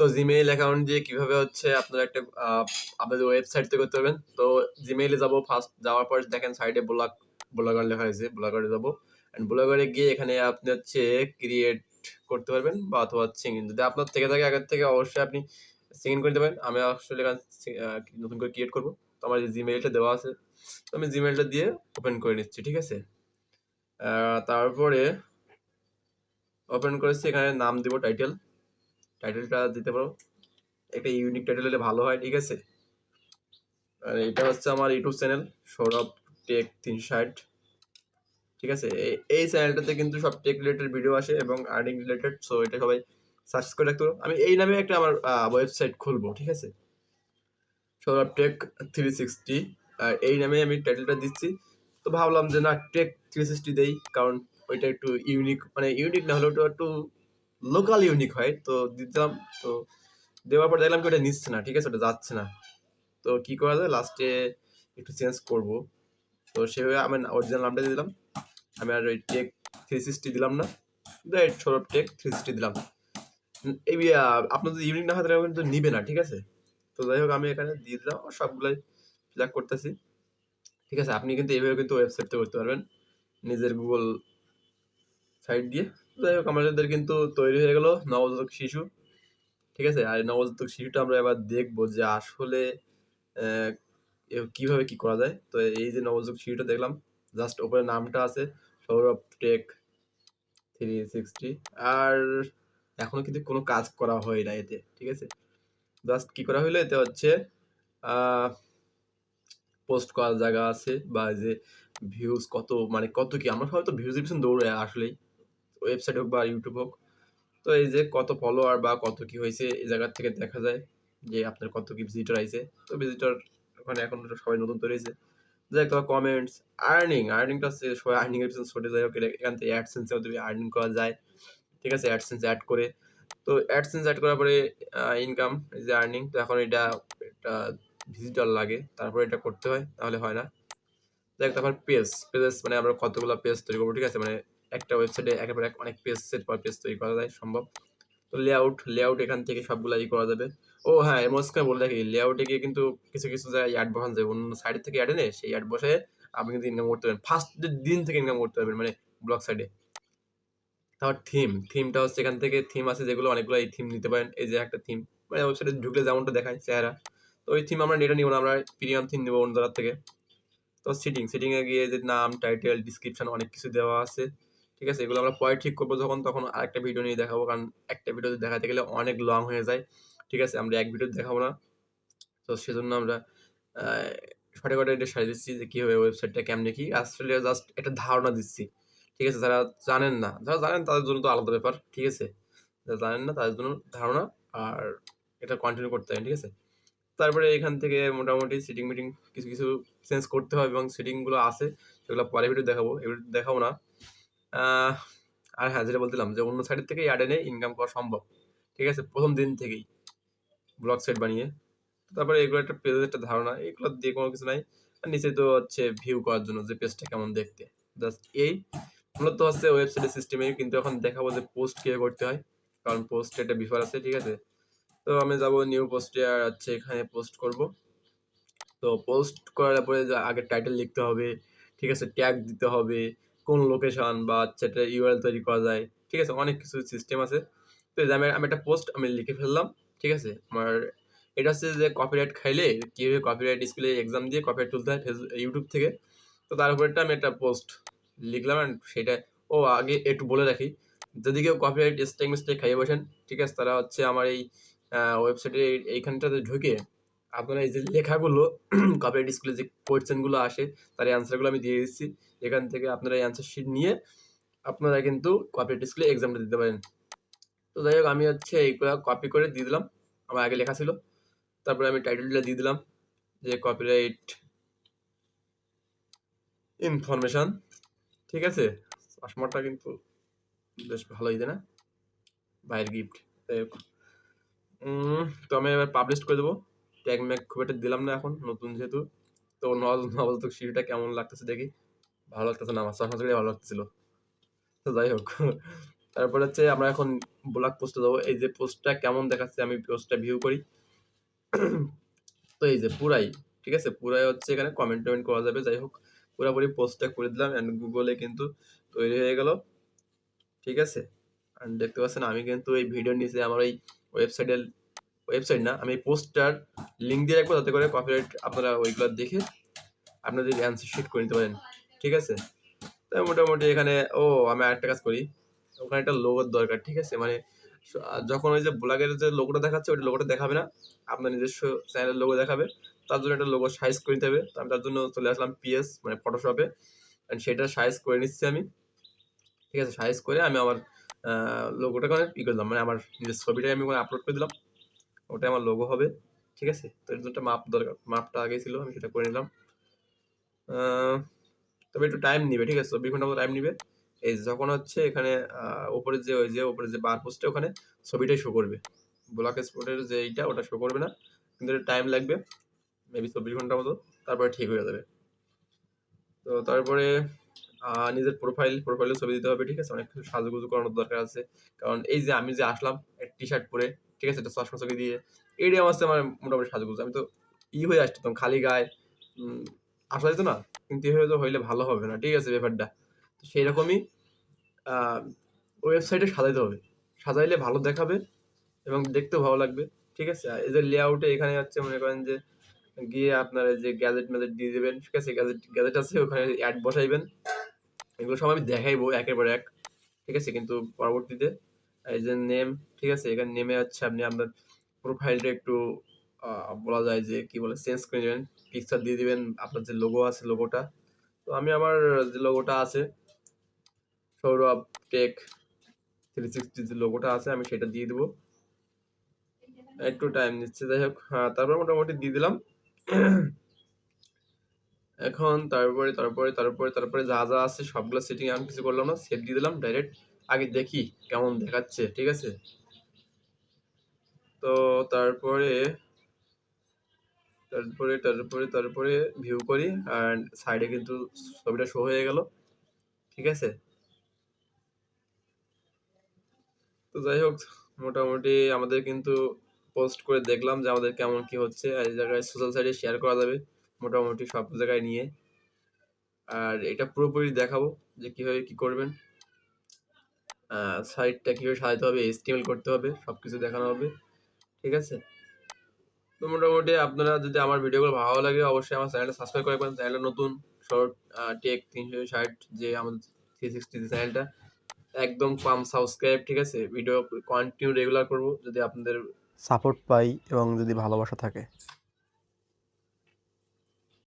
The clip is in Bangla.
তো জিমেইল অ্যাকাউন্ট দিয়ে কিভাবে হচ্ছে আপনারা একটা আপনাদের ওয়েবসাইট তৈরি করতে পারবেন। তো জিমেইলে যাব, ফার্স্ট যাওয়ার পর দেখেন সাইডে ব্লগার লেখা হয়েছে, ব্লগারে যাব। অ্যান্ড ব্লগারে গিয়ে এখানে আপনি হচ্ছে ক্রিয়েট করতে পারবেন বা অথবা সিঙ্ক ইন। যদি আপনার থেকে থাকে আগের থেকে অবশ্যই আপনি সিঙ্ক ইন করে দেবেন। আমি আসলে এখানে নতুন করে ক্রিয়েট করবো। তো আমার যে জিমেইলটা দেওয়া আছে, তো আমি জিমেইলটা দিয়ে ওপেন করে নিচ্ছি, ঠিক আছে। তারপরে ওপেন করেছি, এখানে নাম দিব টাইটেলটা দিতে পারো, একটা ইউনিক টাইটেল হলে ভালো হয়, ঠিক আছে। আর এটা হচ্ছে আমার ইউটিউব চ্যানেল সৌরভ টেক 360, ঠিক আছে। এই চ্যানেলটাতে কিন্তু সব টেক রিলেটেড ভিডিও আসে এবং আর্নিং রিলেটেড, সো এটা সবাই সার্চ করে রাখতে পারো। আমি এই নামে একটা আমার ওয়েবসাইট খুলবো, ঠিক আছে, সৌরভ টেক 360, আর এই নামে আমি টাইটেলটা দিচ্ছি। তো ভাবলাম যে না, টেক 360 দেই, কারণ ওইটা একটু ইউনিক, মানে ইউনিক না হলেও একটু লোকাল ইউনিক হয়, তো দিতাম। তো দেওয়ার পর দেখলাম কি ওটা নিচ্ছে না, ঠিক আছে, ওটা যাচ্ছে না। তো কি করা যায়, লাস্টে একটু চেঞ্জ করব। তো সেভাবে আমি অরিজিনাল নামটা দিয়ে দিলাম। আমি আর ওই টেক 360 দিলাম না, সৌরভ টেক 360 দিলাম। এই আপনার যদি ইউনিক না হয় তাহলে কিন্তু নিবে না, ঠিক আছে। তো যাই হোক, আমি এখানে দিয়ে দিলাম, সবগুলাই ফিল আপ করতেছি, ঠিক আছে। আপনি কিন্তু এইভাবে কিন্তু ওয়েবসাইট তৈরি করতে পারবেন নিজের গুগল সাইট দিয়ে। যাই হোক, আমাদের কিন্তু তৈরি হয়ে গেল নবজাতক শিশু, ঠিক আছে। আর নবজাতক শিশুটা আমরা এবার দেখবো যে আসলে কিভাবে কি করা যায়। তো এই যে নবজাতক শিশুটা দেখলাম, জাস্ট ওপরে নামটা আছে সৌরভ টেক 360, আর এখনো কিন্তু কোনো কাজ করা হয় না এতে, ঠিক আছে। জাস্ট কি করা হইলো, এতে হচ্ছে পোস্ট করার জায়গা আছে, বা যে ভিউজ কত, মানে কত কি, আমরা হয়তো ভিউজের পিছনে দৌড়ে আসলেই, ওয়েবসাইট হোক বা ইউটিউব হোক। তো এই যে কত ফলোয়ার বা কত কি হয়েছে, এই জায়গার থেকে দেখা যায় যে আপনার কত কি ভিজিটর আইছে। তো ভিজিটর ওখানে এখন সবাই নতুন তৈরি হয়েছে। যাই হোক, কমেন্টস, আর্নিংটা হচ্ছে সবাই আর্নিং এর পিছনে ছুটে যায় হোক, এখান থেকে অ্যাডসেন্সেও যদি আর্নিং করা যায়, ঠিক আছে। অ্যাডসেন্স অ্যাড করে, তো অ্যাডসেন্স অ্যাড করার পরে ইনকাম, এই যে আর্নিং। তো এখন এটা একটা ভিজিটর লাগে, তারপরে এটা করতে হয়, তাহলে হয় না। দেখ, তারপর পেজেস মানে আমরা কতগুলো পেজ তৈরি করবো, ঠিক আছে। মানে একটা ওয়েবসাইটে একেবারে অনেক পেজ, সেট পর পেজ তৈরি করা যায় সম্ভব। তো লেআউট এখান থেকে সবগুলো করা যাবে। ও হ্যাঁ, এর মাঝখানে বলে রাখি, লেআউটে গিয়ে কিন্তু কিছু কিছু জায়গায় অ্যাড বসানো যায়, অন্য সাইড থেকে অ্যাড এনে সেই অ্যাড বসে আপনি কিন্তু ইনকাম করতে পারবেন, ফার্স্ট দিন থেকে ইনকাম করতে পারবেন, মানে ব্লগ সাইডে। তারপর থিমটা হচ্ছে, এখান থেকে থিম আছে যেগুলো, অনেকগুলো এই থিম নিতে পারেন। এই যে একটা থিম, মানে ওয়েবসাইটে ঢুকলে যেমনটা দেখায় চেহারা, তো ওই থিম আমরা নেটে নিব না, আমরা প্রিমিয়াম থিম নেবো অন্য জায়গার থেকে। তো সিটিংয়ে গিয়ে যে নাম, টাইটেল, ডিসক্রিপশন অনেক কিছু দেওয়া আছে, ঠিক আছে। এগুলো আমরা পরে ঠিক করবো যখন, তখন আরেকটা ভিডিও নিয়ে দেখাবো, কারণ একটা ভিডিও দেখাতে গেলে অনেক লং হয়ে যায়, ঠিক আছে। আমরা এক ভিডিও দেখাবো না, তো সেজন্য আমরা শর্টকাটে এটা সাজিয়ে দিচ্ছি যে কীভাবে ওয়েবসাইটটা কেমনে কি, আসলে জাস্ট একটা ধারণা দিচ্ছি, ঠিক আছে। যারা জানেন তাদের জন্য তো আলাদা ব্যাপার, ঠিক আছে। যারা জানেন না তাদের জন্য ধারণা, আর এটা কন্টিনিউ করতে হয়, ঠিক আছে। তারপরে এখান থেকে মোটামুটি মিটিং কিছু কিছু চেঞ্জ করতে হবে, এবং সেটিংগুলো আছে সেগুলো পরে ভিডিও দেখাবো, এগুলো দেখাবো না। আর হ্যাঁ, যেটা বলছিলাম যে অন্য সাইডের থেকে অ্যাড এনে ইনকাম করা সম্ভব, ঠিক আছে, প্রথম দিন থেকেই ব্লগ সাইট বানিয়ে। তারপরে এগুলো একটা পেজের একটা ধারণা, এগুলো দিয়ে কোনো কিছু নাই। আর নিচে তো হচ্ছে ভিউ করার জন্য যে পেজটা কেমন দেখতে, জাস্ট এই মূলত হচ্ছে ওয়েবসাইটের সিস্টেমে। কিন্তু এখন দেখাবো যে পোস্ট কীভাবে করতে হয়, কারণ পোস্টে একটা বিফার আছে, ঠিক আছে। তো আমি যাবো নিউ পোস্টে, আর হচ্ছে এখানে পোস্ট করব। তো পোস্ট করার পরে আগে টাইটেল লিখতে হবে, ঠিক আছে, ট্যাগ দিতে হবে, কোন লোকেশন বা হচ্ছে একটা ইউআরএল তৈরি করা যায়, ঠিক আছে, অনেক কিছু সিস্টেম আছে। তো এই যে আমি একটা পোস্ট আমি লিখে ফেললাম, ঠিক আছে। আমার এটা হচ্ছে যে কপিরাইট খাইলে কীভাবে কপিরাইট স্কুলে এক্সাম দিয়ে কপিরাইট তুলতে হয় ইউটিউব থেকে। তো তার উপরে আমি একটা পোস্ট লিখলাম, অ্যান্ড সেটা, ও আগে একটু বলে রাখি, যদি কেউ কপিরাইট মিস্টেক খাইয়ে বসেন, ঠিক আছে, তারা হচ্ছে আমার এই ওয়েবসাইটে এইখানটাতে ঢুকে আপনারা এই যে লেখাগুলো কপিরাইট স্কুলে যে কোয়েশ্চেনগুলো আসে, তার অ্যান্সারগুলো আমি দিয়ে দিচ্ছি। এখান থেকে আপনারা এই অ্যান্সার শিট নিয়ে আপনারা কিন্তু কপিরাইট স্কুলে এক্সামটা দিতে পারেন। তো যাই হোক, আমি হচ্ছে এইগুলো কপি করে দিয়ে দিলাম, আমার আগে লেখা ছিল। তারপরে আমি টাইটেলটা দিয়ে দিলাম যে কপিরাইট ইনফরমেশন, ঠিক আছে। চশমাটা কিন্তু বেশ ভালোই, তাই না, ভাইয়ের গিফট। যাই হোক, তো আমি এবার পাবলিশ করে দেবো। ট্যাগ ম্যাগ খুব একটা দিলাম না এখন, নতুন যেহেতু। তো নবজাতক শিশুটা কেমন লাগতেছে দেখি। ভালো লাগতেছে না, আমার চশমা ভালো লাগতেছিল। তো যাই হোক, তারপরে হচ্ছে আমরা এখন ব্লগ পোস্টে যাবো। এই যে পোস্টটা কেমন দেখাচ্ছে আমি পোস্টটা ভিউ করি। তো এই যে পুরাই, ঠিক আছে? পুরাই হচ্ছে এখানে কমেন্ট-টমেন্ট করা যাবে। যাই হোক পুরাপুরি পোস্টটা করে দিলাম অ্যান্ড গুগলে কিন্তু তৈরি হয়ে গেল। ঠিক আছে? অ্যান্ড দেখতে পাচ্ছেন আমি কিন্তু এই ভিডিওর নিচে আমার এই ওয়েবসাইটের ওয়েবসাইট না, আমি এই পোস্টটার লিঙ্ক দিয়ে রাখবো যাতে করে কপিরাইট আপনারা ওইগুলো দেখে আপনাদের অ্যান্সার শিট করে নিতে পারেন। ঠিক আছে? তো মোটামুটি এখানে আমি আরেকটা কাজ করি। ওখানে একটা লোগোর দরকার। ঠিক আছে? মানে যখন ওই যে ব্লগের যে লোগোটা দেখাচ্ছে ওই লোগোটা দেখাবে না। আপনার নিজস্ব চ্যানেলের লোগো দেখাবে। তার জন্য একটা লোগো সাইজ করে নিতে হবে। তো আমি তার জন্য চলে আসলাম পিএস মানে ফটোশপে। অ্যান্ড সেটা সাইজ করে নিচ্ছি আমি। ঠিক আছে? সাইজ করে আমি আমার লোগোটাকে অনেক করলাম। মানে আমার নিজের ছবিটাই আমি ওখানে আপলোড করে দিলাম। ওটাই আমার লোগো হবে। ঠিক আছে? তো এর জন্য একটা মাপ দরকার। মাপটা আগেই ছিল। আমি সেটা করে নিলাম। আ তবে একটু টাইম নিবে। ঠিক আছে? ২৪ ঘন্টার মতো টাইম নিবে। এই যখন হচ্ছে এখানে উপরের যে ওই যে উপরে যে বার পোস্টে ওখানে ছবিটাই শো করবে। ব্লক স্পটের যে এইটা ওটা শো করবে না। কিন্তু এটা টাইম লাগবে। মেবি ২৪ ঘন্টার মতো। তারপরে ঠিক হয়ে যাবে। তো তারপরে নিজের প্রোফাইলে ছবি দিতে হবে। ঠিক আছে? অনেক কিছু সাজুগুজু করানোর দরকার আছে। কারণ এই যে আমি যে আসলাম একটা টি-শার্ট পরে, ঠিক আছে? একটা চশমা চোখে দিয়ে, এটাই আমার মোটামুটি সাজুগুজু। আমি তো হয়ে আসতাম খালি গায়ে উম আসা যেত না? কিন্তু এভাবে তো হইলে ভালো হবে না। ঠিক আছে ব্যাপারটা? তো সেইরকমই আ ওয়েবসাইটে সাজাইতে হবে। সাজাইলে ভালো দেখাবে এবং দেখতেও ভালো লাগবে। ঠিক আছে? আর এই যে লেআউটে এখানে হচ্ছে মনে করেন যে গিয়ে আপনার এই যে গ্যাজেট-ম্যাজেট দিয়ে দিবেন। ঠিক আছে? গ্যাজেট আছে ওখানে এড বসাইবেন। এগুলো সব আমি দেখাইবো একের পর এক। ঠিক আছে? কিন্তু পরবর্তীতে এই যে নেম, ঠিক আছে? এখানে নেমে হচ্ছে আপনি আপনার প্রোফাইলটা একটু আ বলা যায় যে কি বলে চেঞ্জ করে নিবেন। পিকচার দিয়ে দিবেন। আপনার যে লোগো আছে লোগোটা। তো আমি আমার যে লোগোটা আছে সৌরভ টেক 360 যে লোগোটা আছে আমি সেটা দিয়ে দিব। একটু টাইম নিচ্ছে যাই হোক। তারপর মোটামুটি দিয়ে দিলাম। এখন তারপরে যা আছে সবগুলো সেটিং আমি কিছু করলাম না। সেভ দিয়ে দিলাম ডাইরেক্ট। আগে দেখি কেমন দেখাচ্ছে। ঠিক আছে? তো তারপরে তারপরে ভিউ করি অ্যান্ড সাইডে কিন্তু ছবিটা শো হয়ে গেল। ঠিক আছে? তো যাই হোক মোটামুটি আমাদের কিন্তু পোস্ট করে দেখলাম যে আমাদের কেমন কি হচ্ছে। আর এই জায়গায় সোশ্যাল সাইটে শেয়ার করা যাবে মোটামুটি সব জায়গায় নিয়ে। আর এটা পুরোপুরি দেখাবো যে কিভাবে কি করবেন। সাইটটা কিভাবে সাজাতে হবে, HTML করতে হবে, সবকিছু দেখানো হবে। ঠিক আছে? তো মোটামুটি আপনারা যদি আমার ভিডিওগুলো ভালো লাগে অবশ্যই আমার চ্যানেলটা সাবস্ক্রাইব করে রাখবেন। চ্যানেলটা নতুন শর্ট টেক ৩৬০ যে আমাদের 360 যে চ্যানেলটা একদম সাবস্ক্রাইব। ঠিক আছে? ভিডিও কন্টিনিউ রেগুলার করব যদি আপনাদের সাপোর্ট পাই এবং যদি ভালোবাসা থাকে।